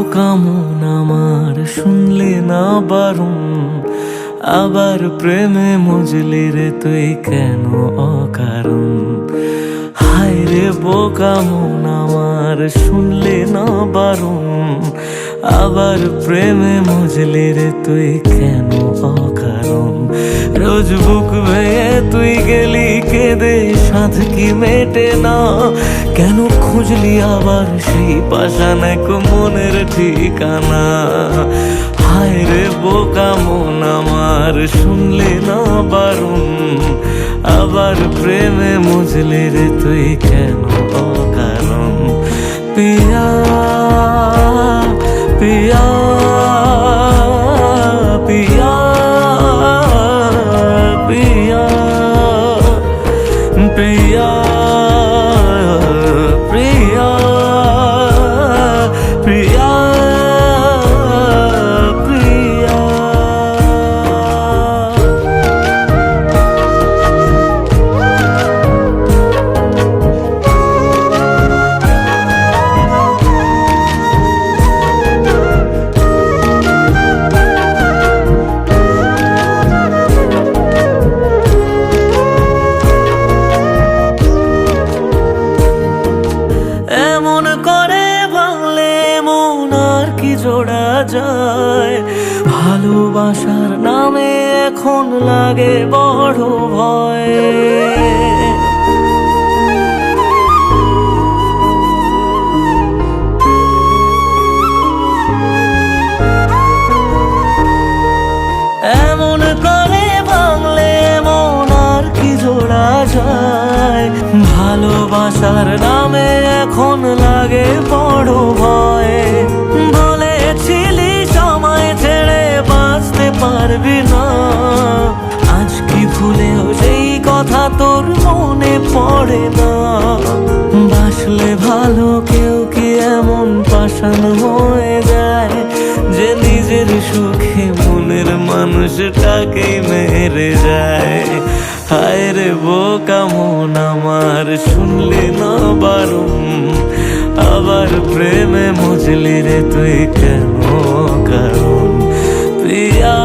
বোকা মন আমার শুনলে না বারণ, আবার প্রেমে মজলি রে তুই কেন অকারণ। হায় রে বোকা মন আমার শুনলে না বারণ, আবার প্রেমে মজলি রে তুই কেন অকারণ। রোজ বুক ভেঙে তুই গেলি কেঁদে, সাধ কি মেটে না, কেন খুঁজলি আবার সেই পাষাণ এক মনের ঠিকানা। হায় রে বোকা মন আমার শুনলে না বারণ, আবার প্রেমে মজলি রে তুই কেন অকারণ। পিয়া পিয়া পিয়া পিয়া প্রিয়া প্রিয়া প্রিয়া প্রিয়া। এমন করে ভাঙলে মন আর কি জোড়া যায়, ভালোবাসার নামে এখন লাগে বড় ভয়। এমন করে ভাঙলে মন আর কি জোড়া যায়, ভালোবাসার নামে এখন লাগে বড় ভয়। বলেছিলি সময় ছেড়ে বাঁচতে পারবি না, আজ কি ভুলেও সেই কথা তোর মনে পড়ে না। বাসলে ভালো কেউ কি এমন পাষাণ হয়ে যায়, যে নিজের সুখে মনের মানুষটাকেই মেরে যায়। হায় রে বোকা মন আমার শুনলি না বারণ, আবার প্রেমে মজলি রে তুই কেন কারণ। পিয়া